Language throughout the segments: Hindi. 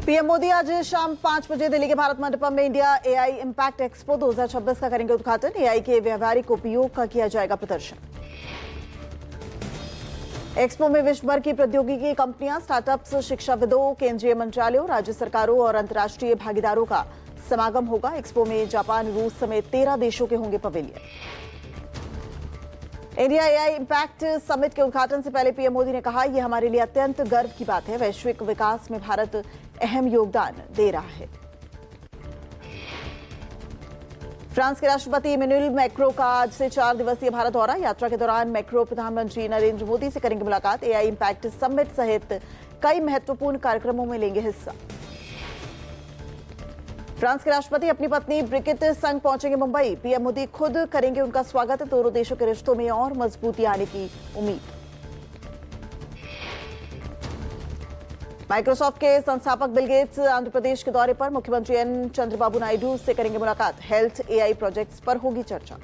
पीएम मोदी आज शाम 5 बजे दिल्ली के भारत मंडपम में इंडिया एआई इम्पैक्ट एक्सपो 2026 का करेंगे उद्घाटन। एआई के व्यवहारिक उपयोग का किया जाएगा प्रदर्शन। एक्सपो में विश्व भर की प्रौद्योगिकी कंपनियां, स्टार्टअप्स, शिक्षाविदों, केंद्रीय मंत्रालयों, राज्य सरकारों और अंतर्राष्ट्रीय भागीदारों का समागम होगा। एक्सपो में जापान, रूस समेत 13 देशों के होंगे pavilion. India AI impact summit के उद्घाटन से पहले पीएम मोदी ने कहा, यह हमारे लिए अत्यंत गर्व की बात है। वैश्विक विकास में भारत अहम योगदान दे रहा है। फ्रांस के राष्ट्रपति इमैनुअल मैक्रों का आज से 4 दिवसीय भारत दौरा। यात्रा के दौरान मैक्रों प्रधानमंत्री नरेंद्र मोदी से करेंगे मुलाकात। एआई इम्पैक्ट समिट सहित कई महत्वपूर्ण कार्यक्रमों में लेंगे हिस्सा। फ्रांस के राष्ट्रपति अपनी पत्नी ब्रिगिट संग पहुंचेंगे मुंबई। पीएम मोदी खुद करेंगे उनका स्वागत। दोनों देशों के रिश्तों में और मजबूती आने की उम्मीद। माइक्रोसॉफ्ट के संस्थापक बिल गेट्स आंध्र प्रदेश के दौरे पर। मुख्यमंत्री एन चंद्रबाबू नायडू से करेंगे मुलाकात। हेल्थ एआई प्रोजेक्ट्स पर होगी चर्चा।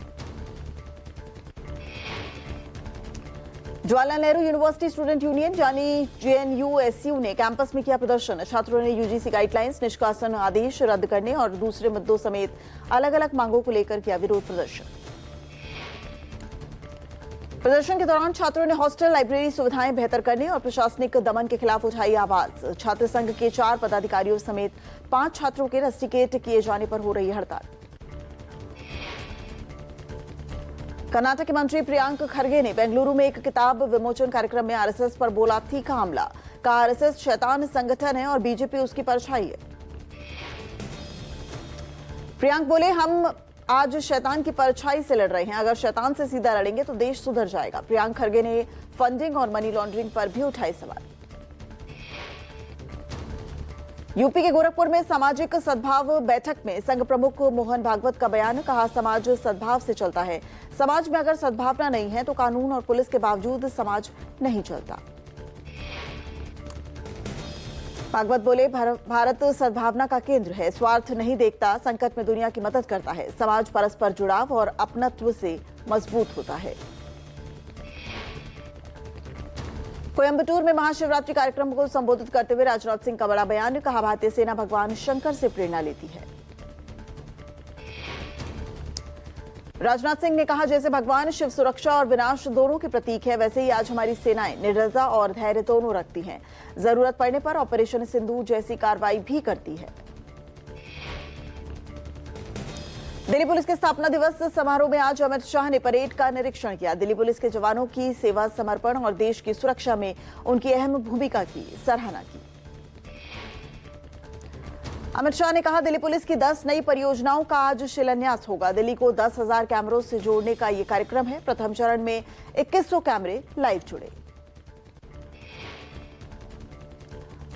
Jawaharlal Nehru university student union यानी जेएनयू-एसयू ने कैंपस में किया प्रदर्शन। छात्रों ने यूजीसी गाइडलाइंस, निष्कासन आदेश रद्द करने और दूसरे मुद्दों समेत अलग अलग मांगों को लेकर किया विरोध प्रदर्शन। प्रदर्शन के दौरान छात्रों ने हॉस्टल, लाइब्रेरी सुविधाएं बेहतर करने और प्रशासनिक दमन के खिलाफ उठाई आवाज। छात्र संघ के 4 पदाधिकारियों समेत 5 छात्रों के रस्टिकेट किए जाने पर हो रही हड़ताल। कर्नाटक के मंत्री प्रियांक खरगे ने बेंगलुरु में एक किताब विमोचन कार्यक्रम में आरएसएस पर बोला तीखा हमला। कहा, आरएसएस शैतान संगठन है और बीजेपी उसकी परछाई है। प्रियांक बोले, हम आज शैतान की परछाई से लड़ रहे हैं। अगर शैतान से सीधा लड़ेंगे तो देश सुधर जाएगा। प्रियांक खरगे ने फंडिंग और मनी लॉन्ड्रिंग पर भी उठाए सवाल। यूपी के गोरखपुर में सामाजिक सद्भाव बैठक में संघ प्रमुख मोहन भागवत का बयान। कहा, समाज सद्भाव से चलता है। समाज में अगर सद्भावना नहीं है तो कानून और पुलिस के बावजूद समाज नहीं चलता। भागवत बोले, भारत सद्भावना का केंद्र है, स्वार्थ नहीं देखता, संकट में दुनिया की मदद करता है। समाज परस्पर जुड़ाव और अपनत्व से मजबूत होता है। कोयंबटूर में महाशिवरात्रि कार्यक्रम को संबोधित करते हुए राजनाथ सिंह का बड़ा बयान। कहा, भारतीय सेना भगवान शंकर से प्रेरणा लेती है। राजनाथ सिंह ने कहा, जैसे भगवान शिव सुरक्षा और विनाश दोनों के प्रतीक है, वैसे ही आज हमारी सेनाएं निर्दयता और धैर्य दोनों रखती हैं। जरूरत पड़ने पर ऑपरेशन सिंदूर जैसी कार्रवाई भी करती है। दिल्ली पुलिस के स्थापना दिवस समारोह में आज अमित शाह ने परेड का निरीक्षण किया। दिल्ली पुलिस के जवानों की सेवा, समर्पण और देश की सुरक्षा में उनकी अहम भूमिका की सराहना की। अमित शाह ने कहा, दिल्ली पुलिस की 10 नई परियोजनाओं का आज शिलान्यास होगा। दिल्ली को 10,000 कैमरों से जोड़ने का ये कार्यक्रम है। प्रथम चरण में 2100 कैमरे लाइव जुड़े।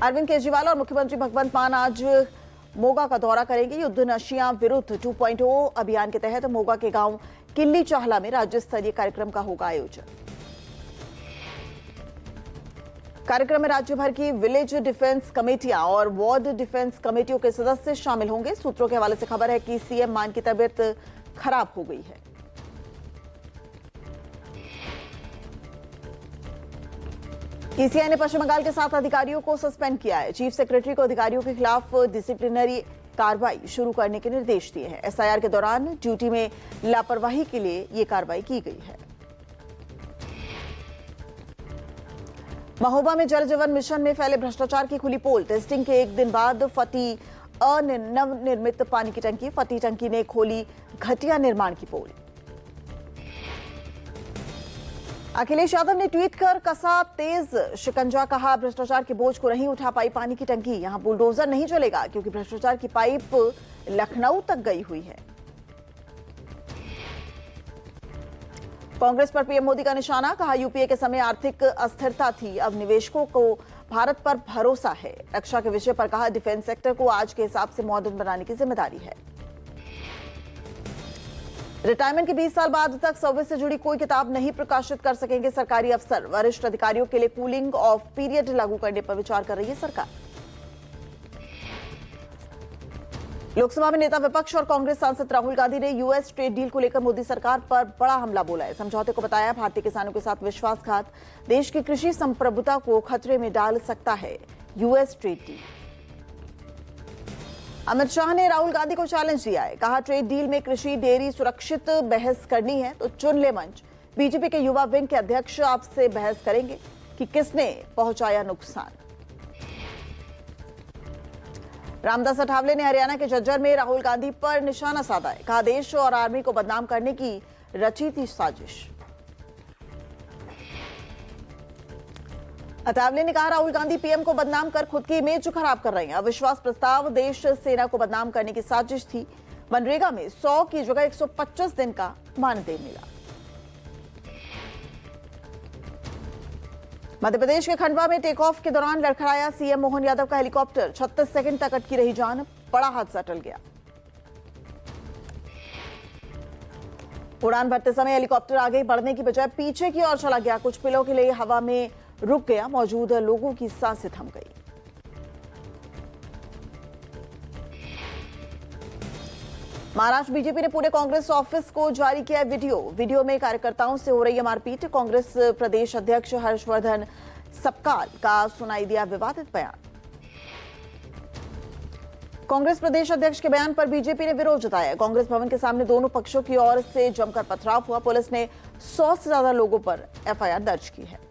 अरविंद केजरीवाल और मुख्यमंत्री भगवंत मान आज मोगा का दौरा करेंगे। युद्ध नशियां विरुद्ध 2.0 अभियान के तहत मोगा के गांव किल्ली चाहला में राज्य स्तरीय कार्यक्रम का होगा आयोजन। कार्यक्रम में राज्य भर की विलेज डिफेंस कमेटियां और वार्ड डिफेंस कमेटियों के सदस्य शामिल होंगे। सूत्रों के हवाले से खबर है कि सीएम मान की तबीयत खराब हो गई है। ईसीआई ने पश्चिम बंगाल के 7 अधिकारियों को सस्पेंड किया है। चीफ सेक्रेटरी को अधिकारियों के खिलाफ डिसिप्लिनरी कार्रवाई शुरू करने के निर्देश दिए हैं। एसआईआर के दौरान ड्यूटी में लापरवाही के लिए ये कार्रवाई की गई है। महोबा में जल जीवन मिशन में फैले भ्रष्टाचार की खुली पोल। टेस्टिंग के एक दिन बाद फटी नवनिर्मित पानी की टंकी। फटी टंकी ने खोली घटिया निर्माण की पोल। अखिलेश यादव ने ट्वीट कर कसा तेज शिकंजा। कहा, भ्रष्टाचार के बोझ को नहीं उठा पाई पानी की टंकी। यहां बुलडोजर नहीं चलेगा क्योंकि भ्रष्टाचार की पाइप लखनऊ तक गई हुई है। कांग्रेस पर पीएम मोदी का निशाना। कहा, यूपीए के समय आर्थिक अस्थिरता थी, अब निवेशकों को भारत पर भरोसा है। रक्षा के विषय पर कहा, डिफेंस सेक्टर को आज के हिसाब से मॉडर्न बनाने की जिम्मेदारी है। रिटायरमेंट के 20 साल बाद तक सर्विस से जुड़ी कोई किताब नहीं प्रकाशित कर सकेंगे सरकारी अफसर। वरिष्ठ अधिकारियों के लिए कूलिंग ऑफ पीरियड लागू करने पर विचार कर रही है सरकार। लोकसभा में नेता विपक्ष और कांग्रेस सांसद राहुल गांधी ने यूएस ट्रेड डील को लेकर मोदी सरकार पर बड़ा हमला बोला है। समझौते को बताया भारतीय किसानों के साथ विश्वासघात, देश की कृषि संप्रभुता को खतरे में डाल सकता है US trade deal. Amit Shah ने राहुल गांधी को चैलेंज दिया है। कहा, ट्रेड डील में कृषि डेयरी सुरक्षित बहस करनी है तो चुन ले मंच। बीजेपी के युवा विंग के अध्यक्ष आपसे बहस करेंगे कि किसने पहुंचाया नुकसान। रामदास अठावले ने हरियाणा के झज्जर में राहुल गांधी पर निशाना साधा है। कहा, देश और आर्मी को बदनाम करने की रची थी साजिश। अठावले ने कहा, राहुल गांधी पीएम को बदनाम कर खुद की इमेज खराब कर रहे हैं। अविश्वास प्रस्ताव देश सेना को बदनाम करने की साजिश थी। मनरेगा में 100 की जगह 125 दिन का मानदेय मिला। मध्य प्रदेश के खंडवा में टेक ऑफ के दौरान लड़खड़ाया सीएम मोहन यादव का हेलीकॉप्टर। 36 सेकंड तक अटकी रही जान, बड़ा हादसा टल गया। उड़ान भरते समय हेलीकॉप्टर आगे बढ़ने की बजाय पीछे की ओर चला गया। कुछ पलों के लिए हवा में रुक गया। मौजूद लोगों की सांसें थम गई। महाराष्ट्र बीजेपी ने पूरे कांग्रेस ऑफिस को जारी किया वीडियो में कार्यकर्ताओं से हो रही है मारपीट। कांग्रेस प्रदेश अध्यक्ष हर्षवर्धन सपकाल का सुनाई दिया विवादित बयान। कांग्रेस प्रदेश अध्यक्ष के बयान पर बीजेपी ने विरोध जताया। कांग्रेस भवन के सामने दोनों पक्षों की ओर से जमकर पथराव हुआ। पुलिस ने 100 से ज्यादा लोगों पर एफआईआर दर्ज की है।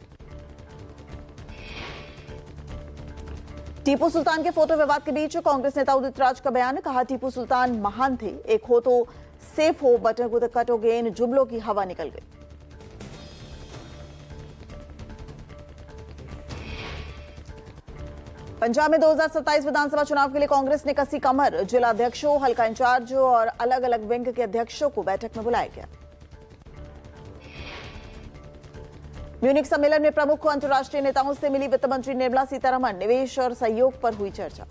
टीपू सुल्तान के फोटो विवाद के बीच कांग्रेस नेता उदित राज का बयान। कहा, टीपू सुल्तान महान थे, एक हो तो सेफ हो, बट विद कट अगेन जुमलों की हवा निकल गई। पंजाब में 2027 विधानसभा चुनाव के लिए कांग्रेस ने कसी कमर। जिला अध्यक्षों, हल्का इंचार्ज और अलग अलग विंग के अध्यक्षों को बैठक में बुलाया गया। म्यूनिक सम्मेलन में प्रमुख अंतर्राष्ट्रीय नेताओं से मिली वित्त मंत्री निर्मला सीतारमण। निवेश और सहयोग पर हुई चर्चा।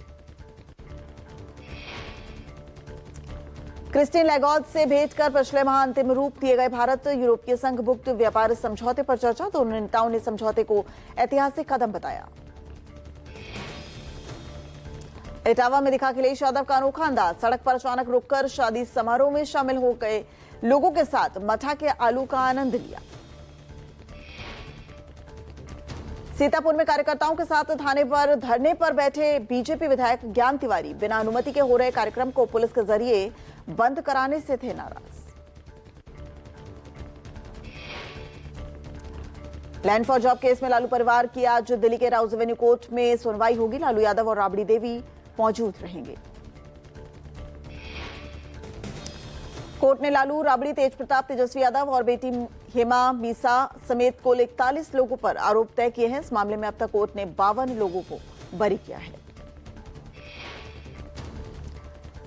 क्रिस्टीन लैगार्ड से भेंट कर पिछले माह अंतिम रूप दिए गए भारत यूरोपीय संघ मुक्त व्यापार समझौते पर चर्चा। दोनों नेताओं ने समझौते को ऐतिहासिक कदम बताया। इटावा में दिखा अखिलेश यादव का अनोखा अंदाज। सड़क पर अचानक रुककर शादी समारोह में शामिल हो गए लोगों के साथ मठा के आलू का आनंद लिया। सीतापुर में कार्यकर्ताओं के साथ थाने पर धरने पर बैठे बीजेपी विधायक ज्ञान तिवारी बिना अनुमति के हो रहे कार्यक्रम को पुलिस के जरिए बंद कराने से थे नाराज। लैंड फॉर जॉब केस में लालू परिवार की आज दिल्ली के राउज एवेन्यू कोर्ट में सुनवाई होगी। लालू यादव और राबड़ी देवी मौजूद रहेंगे। कोर्ट ने लालू, राबड़ी, तेज प्रताप, तेजस्वी यादव और बेटी हेमा मीसा समेत कुल 41 लोगों पर आरोप तय किए हैं। इस मामले में अब तक कोर्ट ने 52 लोगों को बरी किया है।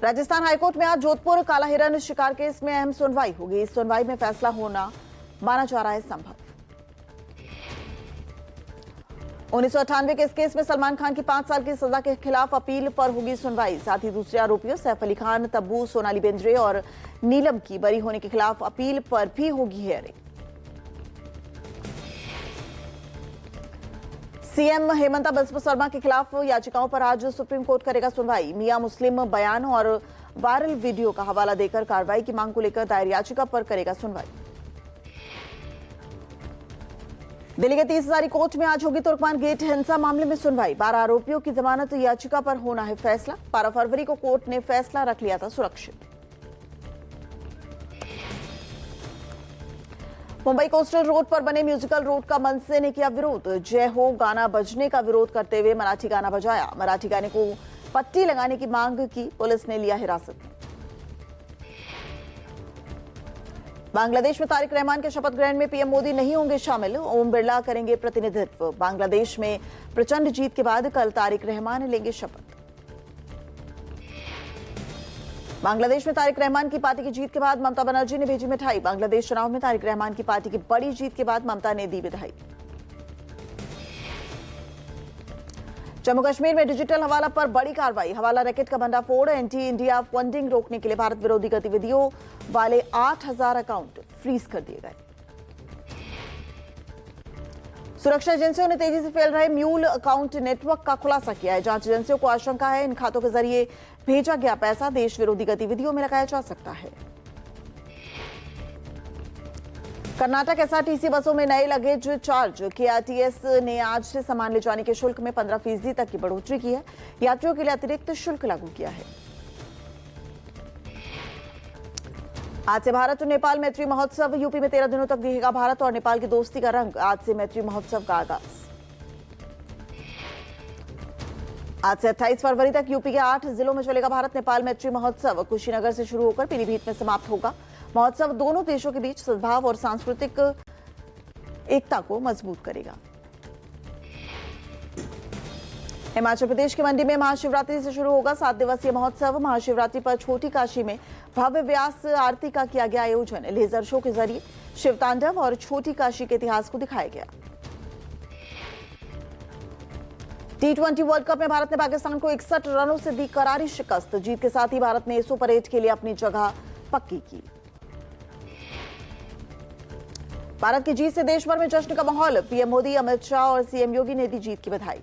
राजस्थान हाईकोर्ट में आज जोधपुर काला हिरन शिकार केस में अहम सुनवाई होगी। इस सुनवाई में फैसला होना माना जा रहा है संभव। 1998 के इस केस में सलमान खान की 5 साल की सजा के खिलाफ अपील पर होगी सुनवाई। साथ ही दूसरे आरोपियों सैफ अली खान, तब्बू, सोनाली बेंद्रे और नीलम की बरी होने के खिलाफ अपील पर भी होगी हियरिंग। सीएम हेमंता बिस्वा शर्मा के खिलाफ याचिकाओं पर आज सुप्रीम कोर्ट करेगा सुनवाई। मियां मुस्लिम बयान और वायरल वीडियो का हवाला देकर कार्रवाई की मांग को लेकर दायर याचिका पर करेगा सुनवाई। दिल्ली के 30 हजारी कोर्ट में आज होगी तुर्कमान गेट हिंसा मामले में सुनवाई। 12 आरोपियों की जमानत याचिका पर होना है फैसला। 12 फरवरी को कोर्ट ने फैसला रख लिया था सुरक्षित। मुंबई कोस्टल रोड पर बने म्यूजिकल रोड का मनसे ने किया विरोध। जय हो गाना बजने का विरोध करते हुए मराठी गाना बजाया। मराठी गाने को पट्टी लगाने की मांग की। पुलिस ने लिया हिरासत में। बांग्लादेश में तारिक रहमान के शपथ ग्रहण में पीएम मोदी नहीं होंगे शामिल। ओम बिरला करेंगे प्रतिनिधित्व। बांग्लादेश में प्रचंड जीत के बाद कल तारिक रहमान लेंगे शपथ। बांग्लादेश में तारिक रहमान की पार्टी की जीत के बाद ममता बनर्जी ने भेजी मिठाई। बांग्लादेश चुनाव में तारिक रहमान की पार्टी की बड़ी जीत के बाद ममता ने दी बधाई। जम्मू कश्मीर में डिजिटल हवाला पर बड़ी कार्रवाई। हवाला रैकेट का भंडाफोड़। एंटी इंडिया फंडिंग रोकने के लिए भारत विरोधी गतिविधियों वाले 8000 अकाउंट फ्रीज कर दिए गए। सुरक्षा एजेंसियों ने तेजी से फैल रहे म्यूल अकाउंट नेटवर्क का खुलासा किया है। जांच एजेंसियों को आशंका है इन खातों के जरिए भेजा गया पैसा देश विरोधी गतिविधियों में लगाया जा सकता है। कर्नाटक एसआरटीसी बसों में नए लगेज चार्ज। केआरटीएस ने आज से सामान ले जाने के शुल्क में 15% तक की बढ़ोतरी की है। यात्रियों के लिए अतिरिक्त शुल्क लागू किया है। आज से भारत और नेपाल मैत्री महोत्सव। यूपी में 13 दिनों तक दिखेगा भारत और नेपाल की दोस्ती का रंग। आज से मैत्री महोत्सव का आगाज। आज से 28 फरवरी तक यूपी के 8 जिलों में चलेगा भारत नेपाल मैत्री महोत्सव। कुशीनगर से शुरू होकर पीलीभीत में समाप्त होगा। महोत्सव दोनों देशों के बीच सद्भाव और सांस्कृतिक एकता को मजबूत करेगा। हिमाचल प्रदेश के मंडी में महाशिवरात्रि से शुरू होगा 7 दिवसीय महोत्सव। महाशिवरात्रि पर छोटी काशी में भव्य व्यास आरती का किया गया आयोजन। लेजर शो के जरिए शिव तांडव और छोटी काशी के इतिहास को दिखाया गया। T20 वर्ल्ड कप में भारत ने पाकिस्तान को 61 रनों से दी करारी शिकस्त। जीत के साथ ही भारत ने सुपर 8 के लिए अपनी जगह पक्की की। भारत की जीत से देश भर में जश्न का माहौल। पीएम मोदी, अमित शाह और सीएम योगी ने दी जीत की बधाई।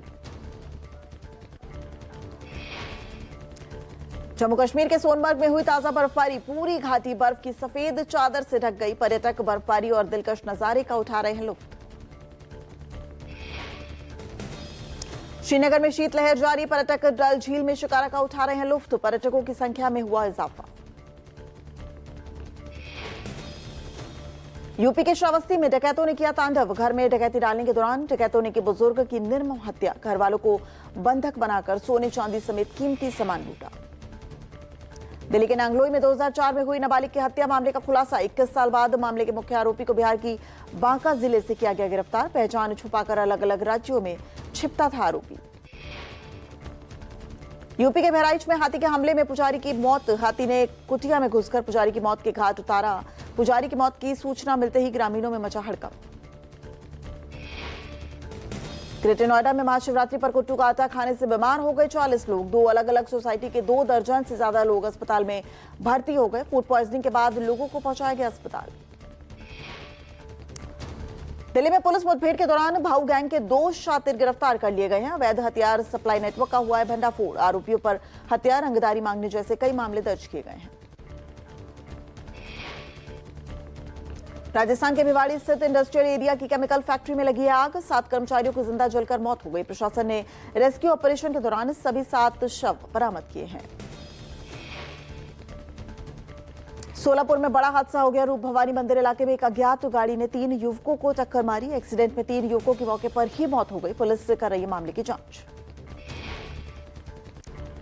जम्मू कश्मीर के सोनमर्ग में हुई ताजा बर्फबारी। पूरी घाटी बर्फ की सफेद चादर से ढक गई। पर्यटक बर्फबारी और दिलकश नजारे का उठा रहे हैं लुत्फ। श्रीनगर में शीतलहर जारी। पर्यटक डल झील में शिकारा का उठा रहे हैं लुत्फ। पर्यटकों की संख्या में हुआ इजाफा। यूपी के श्रावस्ती में डकैतों ने किया तांडव। घर में डकैती डालने के दौरान डकैतों ने की बुजुर्ग की निर्मम हत्या। घर वालों को बंधक बनाकर सोने चांदी समेत कीमती सामान लूटा। दिल्ली के नांगलोई में 2004 में हुई नाबालिग की हत्या मामले का खुलासा। 21 साल बाद मामले के मुख्य आरोपी को बिहार की बांका जिले से किया गया गिरफ्तार। पहचान छुपाकर अलग अलग राज्यों में छिपता था आरोपी। यूपी के बहराइच में हाथी के हमले में पुजारी की मौत। हाथी ने कुटिया में घुसकर पुजारी की मौत के घाट उतारा। पुजारी की मौत की सूचना मिलते ही ग्रामीणों में मचा हड़कंप। ग्रेटर नोएडा में महाशिवरात्रि पर कुट्टू का आटा खाने से बीमार हो गए 40 लोग। 2 अलग अलग सोसाइटी के 2 दर्जन से ज्यादा लोग अस्पताल में भर्ती हो गए। फूड पॉइजनिंग के बाद लोगों को पहुंचाया गया अस्पताल। दिल्ली में पुलिस मुठभेड़ के दौरान भाऊ गैंग के 2 शातिर गिरफ्तार कर लिए गए हैं। अवैध हथियार सप्लाई नेटवर्क का हुआ है भंडाफोड़। आरोपियों पर हत्या, रंगदारी मांगने जैसे कई मामले दर्ज किए गए हैं। राजस्थान के भिवाड़ी स्थित इंडस्ट्रियल एरिया की केमिकल फैक्ट्री में लगी आग। 7 कर्मचारियों की जिंदा जलकर मौत हो गई। प्रशासन ने रेस्क्यू ऑपरेशन के दौरान सभी 7 शव बरामद किए हैं। सोलापुर में बड़ा हादसा हो गया। रूप भवानी मंदिर इलाके में एक अज्ञात गाड़ी ने 3 युवकों को टक्कर मारी। एक्सीडेंट में 3 युवकों की मौके पर ही मौत हो गई। पुलिस कर रही है मामले की जांच।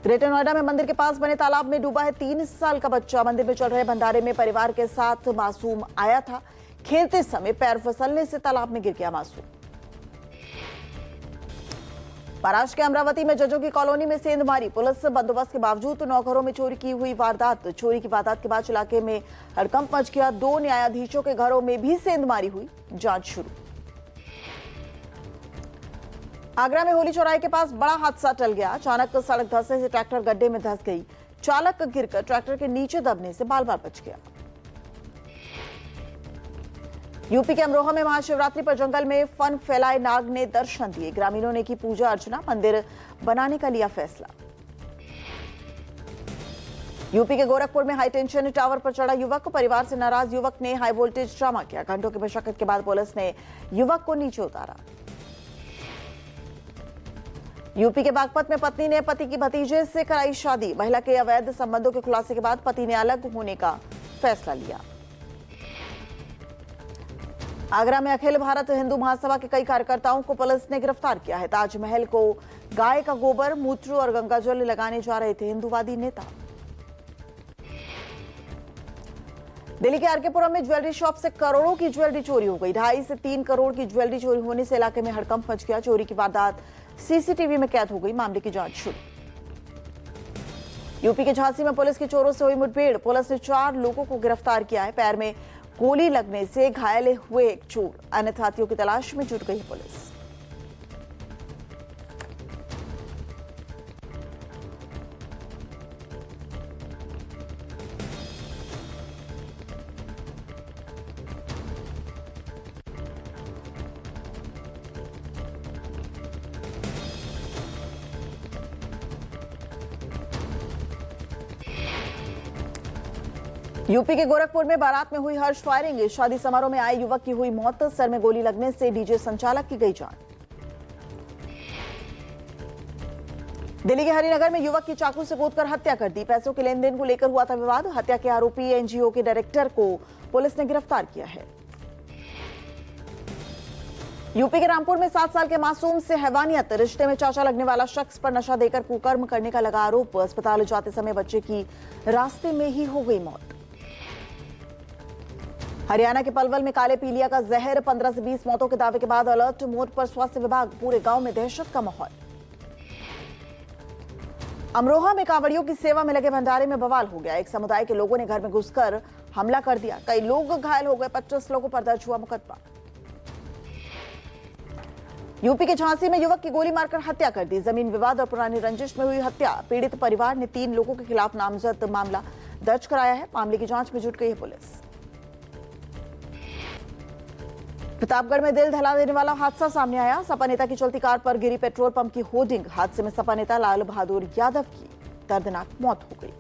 ग्रेटर नोएडा में मंदिर के पास बने तालाब में डूबा है 3 साल का बच्चा। मंदिर में चल रहे भंडारे में परिवार के साथ मासूम आया था। खेलते समय पैर फिसलने से तालाब में गिर गया मासूम। महाराष्ट्र के अमरावती में जजों की कॉलोनी में सेंधमारी। पुलिस बंदोबस्त के बावजूद 9 घरों में चोरी की हुई वारदात। चोरी की वारदात के बाद इलाके में हड़कंप मच गया। 2 न्यायाधीशों के घरों में भी सेंधमारी हुई। जांच शुरू। आगरा में होली चौराहे के पास बड़ा हादसा टल गया। अचानक सड़क धंसने से ट्रैक्टर गड्ढे में धंस गई। चालक गिरकर ट्रैक्टर के नीचे दबने से बाल बाल बच गया। यूपी के अमरोहा में महाशिवरात्रि पर जंगल में फन फैलाए नाग ने दर्शन दिए। ग्रामीणों ने की पूजा अर्चना। मंदिर बनाने का लिया फैसला। यूपी के गोरखपुर में हाई टेंशन टावर पर चढ़ा युवक। परिवार से नाराज युवक ने हाई वोल्टेज ड्रामा किया। घंटों की मशक्कत के बाद पुलिस ने युवक को नीचे उतारा। यूपी के बागपत में पत्नी ने पति की भतीजे से कराई शादी। महिला के अवैध संबंधों के खुलासे के बाद पति ने अलग होने का फैसला लिया। आगरा में अखिल भारत हिंदू महासभा के कई कार्यकर्ताओं को पुलिस ने गिरफ्तार किया है। ताजमहल को गाय का गोबर, मूत्र और गंगाजल लगाने जा रहे थे हिंदूवादी नेता। दिल्ली के आरकेपुरम में ज्वेलरी शॉप से करोड़ों की ज्वेलरी चोरी हो गई। 2.5 से 3 करोड़ की ज्वेलरी चोरी होने से इलाके में हड़कंप मच गया। चोरी की वारदात सीसीटीवी में कैद हो गई। मामले की जांच शुरू। यूपी के झांसी में पुलिस की चोरों से हुई मुठभेड़। पुलिस ने 4 लोगों को गिरफ्तार किया है। पैर में गोली लगने से घायल हुए एक चोर। अन्य साथियों की तलाश में जुट गई पुलिस। यूपी के गोरखपुर में बारात में हुई हर्ष फायरिंग। शादी समारोह में आए युवक की हुई मौत। सर में गोली लगने से डीजे संचालक की गई जान। दिल्ली के हरिनगर में युवक की चाकू से गोदकर हत्या कर दी। पैसों के लेन देन को लेकर हुआ था विवाद। हत्या के आरोपी एनजीओ के डायरेक्टर को पुलिस ने गिरफ्तार किया है। यूपी के रामपुर में 7 साल के मासूम से हैवानियत। रिश्ते में चाचा लगने वाला शख्स पर नशा देकर कुकर्म करने का लगा आरोप। अस्पताल जाते समय बच्चे की रास्ते में ही हो गई मौत। हरियाणा के पलवल में काले पीलिया का जहर। 15 से 20 मौतों के दावे के बाद अलर्ट मोड पर स्वास्थ्य विभाग। पूरे गांव में दहशत का माहौल। अमरोहा में कांवड़ियों की सेवा में लगे भंडारे में बवाल हो गया। एक समुदाय के लोगों ने घर में घुसकर हमला कर दिया। कई लोग घायल हो गए। 25 लोगों पर दर्ज हुआ मुकदमा। यूपी के झांसी में युवक की गोली मारकर हत्या कर दी। जमीन विवाद और पुरानी रंजिश में हुई हत्या। पीड़ित परिवार ने 3 लोगों के खिलाफ नामजद मामला दर्ज कराया है। मामले की जांच में जुट गई है पुलिस। प्रतापगढ़ में दिल दहला देने वाला हादसा सामने आया। सपा नेता की चलती कार पर गिरी पेट्रोल पंप की होर्डिंग। हादसे में सपा नेता लाल बहादुर यादव की दर्दनाक मौत हो गई।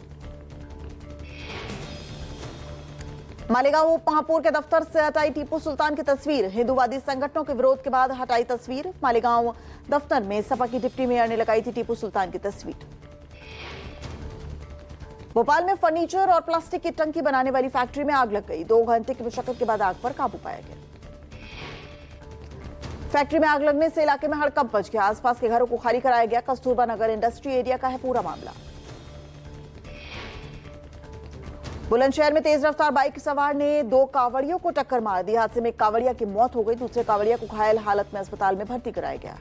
मालेगांव उप महापौर के दफ्तर से हटाई टीपू सुल्तान की तस्वीर। हिंदूवादी संगठनों के विरोध के बाद हटाई तस्वीर। मालेगांव दफ्तर में सपा की डिप्टी मेयर ने लगाई थी टीपू सुल्तान की तस्वीर। भोपाल में फर्नीचर और प्लास्टिक की टंकी बनाने वाली फैक्ट्री में आग लग गई। 2 घंटे की मशक्कत के बाद आग पर काबू पाया गया। फैक्ट्री में आग लगने से इलाके में हड़कंप मच गया। आसपास के घरों को खाली कराया गया। कस्तूरबा नगर इंडस्ट्री एरिया का है पूरा मामला। बुलंदशहर में तेज रफ्तार बाइक सवार ने 2 कांवड़ियों को टक्कर मार दी। हादसे में एक कांवड़िया की मौत हो गई। दूसरे कांवड़िया को घायल हालत में अस्पताल में भर्ती कराया गया।